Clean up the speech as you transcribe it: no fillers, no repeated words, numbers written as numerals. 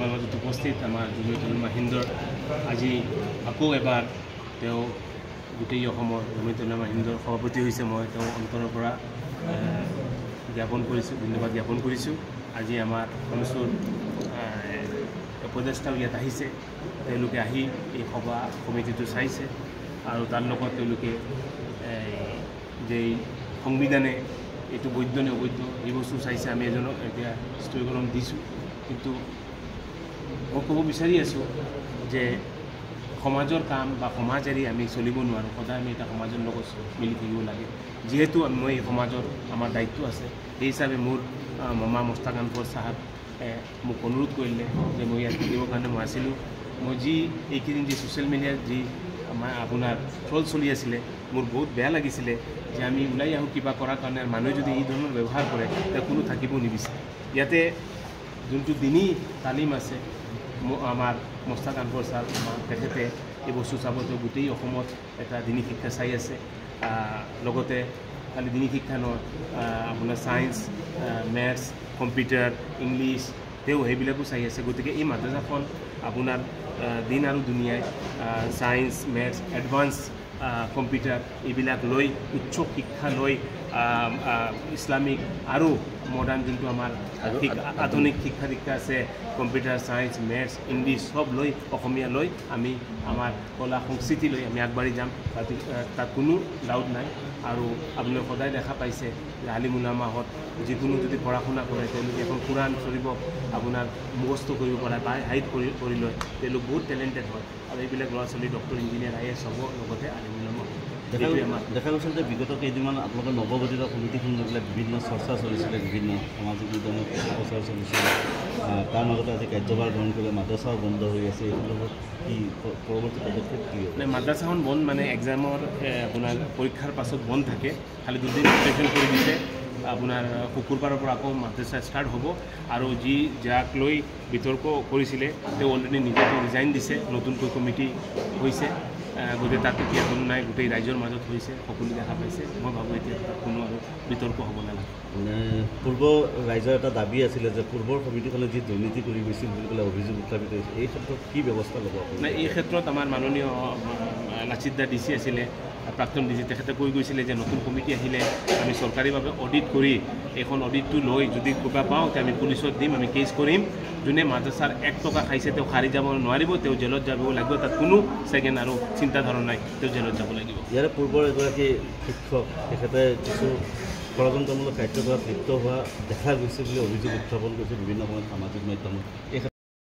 আমাৰ মাজত উপস্থিত আমাৰ জুমিয়তুল উলামা আজি আকৌ এবাৰ তেওঁ গোটেই অসমৰ জুমিয়তুল উলামা সভাপতি হৈছে। মই তেওঁ অন্তৰৰ পৰা জ্ঞাপন কৰিছোঁ, ধন্যবাদ জ্ঞাপন কৰিছোঁ। আজি আমাৰ কমিছৰ উপদেষ্টাও ইয়াত আহিছে, তেওঁলোকে আহি এই সভা সমিতিটো চাইছে আৰু তাৰ লগত তেওঁলোকে যে সংবিধানে এইটো বৈধ নে অবৈধ এই বস্তু চাইছে। আমি এজনক এতিয়া স্থিৰীকৰণ দিছোঁ, কিন্তু মই ক'ব বিচাৰি আছোঁ যে সমাজৰ কাম বা সমাজ এৰি আমি চলিব নোৱাৰোঁ। সদায় আমি এটা সমাজৰ লগত মিলি থাকিব লাগে। যিহেতু মই এই সমাজৰ আমাৰ দায়িত্ব আছে, সেই হিচাপে মোৰ মামা মুস্তাক আনৱাৰ চাহাব মোক অনুৰোধ কৰিলে যে মই ইয়াত থাকিবৰ কাৰণে মই আছিলোঁ। মই যি এইকেইদিন যি ছ'চিয়েল মিডিয়াত যি আপোনাৰ ট্ৰল চলি আছিলে, মোৰ বহুত বেয়া লাগিছিলে যে আমি ওলাই আহোঁ কিবা কৰাৰ কাৰণে, মানুহে যদি এই ধৰণৰ ব্যৱহাৰ কৰে তেতিয়া কোনো থাকিব নিবিচাৰে। ইয়াতে যোনটো দিনী তালিম আছে, আমাৰ মুস্তাক আনৱাৰ চাহাব তেখেতে এই বস্তু চাবতো গোটেই অসমত এটা দিনী শিক্ষা চাই আছে। লগতে খালি দিনী শিক্ষা নহয়, আপোনাৰ ছায়েন্স, মেথছ, কম্পিউটাৰ, ইংলিছ তেওঁ সেইবিলাকো চাই আছে। গতিকে এই মাদ্ৰাছাখন আপোনাৰ দিন আৰু দুনিয়াই ছায়েন্স, মেথছ, এডভান্স কম্পিউটাৰ এইবিলাক লৈ উচ্চ শিক্ষা লৈ ইছলামিক আৰু মডাৰ্ণ যোনটো আমাৰ আধুনিক শিক্ষা দীক্ষা আছে, কম্পিউটাৰ, ছায়েন্স, মেথছ, ইংলিছ চব লৈ অসমীয়া লৈ আমি আমাৰ কলা সংস্কৃতি লৈ আমি আগবাঢ়ি যাম। তাত কোনো ডাউট নাই। আৰু আপোনালোকে সদায় দেখা পাইছে যে আলিম উলামাহঁত যিকোনো যদি পঢ়া শুনা কৰে তেওঁলোকে এখন কোৰাণ চলিব আপোনাৰ মুখস্থ কৰিব পৰা বা হাইট কৰি লয়। তেওঁলোক বহুত টেলেণ্টেড হয় আৰু এইবিলাক ল'ৰা ছোৱালী ডক্টৰ, ইঞ্জিনিয়াৰ, IAS হ'ব, লগতে আলিম উলামা। দেখা গৈছিল যে বিগত কেইদিনমান আপোনালোকে নৱগঠিত সমিতিখন লৈ পেলাই বিভিন্ন চৰ্চা চলিছিলে, বিভিন্ন সামাজিক মাধ্যমত প্ৰচাৰ চলিছিলে। তাৰ মাজতে আজি কাৰ্যভাৰ গ্ৰহণ কৰিলে, মাদ্ৰাছাও বন্ধ হৈ আছে। এই সন্দৰ্ভত কি পৰৱৰ্তী পদক্ষেপ কি হ'ব? মাদ্ৰাছাখন বন্ধ মানে এক্সামৰ আপোনাৰ পৰীক্ষাৰ পাছত বন্ধ থাকে, খালি দুদিন প্ৰিপেৰেশ্যন কৰি দিছে। আপোনাৰ শুকুৰবাৰৰ পৰা আকৌ মাদ্ৰাছা ষ্টাৰ্ট হ'ব। আৰু যাক লৈ বিতৰ্ক কৰিছিলে তেওঁ অলৰেডি নিজেতো ৰিজাইন দিছে, নতুনকৈ কমিটি হৈছে। গতিকে তাত এতিয়া কোনো নাই, গোটেই ৰাইজৰ মাজত হৈছে, সকলো দেখা পাইছে। মই ভাবোঁ এতিয়া তাত কোনো আৰু বিতৰ্ক হ'ব নালাগে। পূৰ্ব ৰাইজৰ এটা দাবী আছিলে যে পূৰ্বৰ সমিতিখনে যি দুৰ্নীতি কৰি গৈছিল বুলি পেলাই অভিযোগ উত্থাপিত হৈছে, এই ক্ষেত্ৰত কি ব্যৱস্থা ল'ব? নাই, এই ক্ষেত্ৰত আমাৰ মাননীয় লাচিতদাৰ DC আছিলে, প্ৰাক্তন DC, তেখেতে কৈ গৈছিলে যে নতুন কমিটি আহিলে আমি চৰকাৰীভাৱে অডিট কৰি এইখন অডিটটো লৈ যদি কিবা পাওঁ তেতিয়া আমি পুলিচত দিম, আমি কেছ কৰিম। যোনে মাদ্ৰাছাৰ 1 টকা খাইছে তেওঁ সাৰি যাব নোৱাৰিব, তেওঁ জেলত যাব লাগিব। তাত কোনো ছেকেণ্ড আৰু চিন্তাধাৰা নাই, তেওঁ জেলত যাব লাগিব। ইয়াৰে পূৰ্বৰ এগৰাকী শিক্ষক তেখেতে কিছু ষড়যন্ত্ৰমূলক কাৰ্যকলাপ লিপ্ত হোৱা দেখা গৈছে বুলি অভিযোগ উত্থাপন কৰিছে বিভিন্ন সময়ত সামাজিক মাধ্যমত।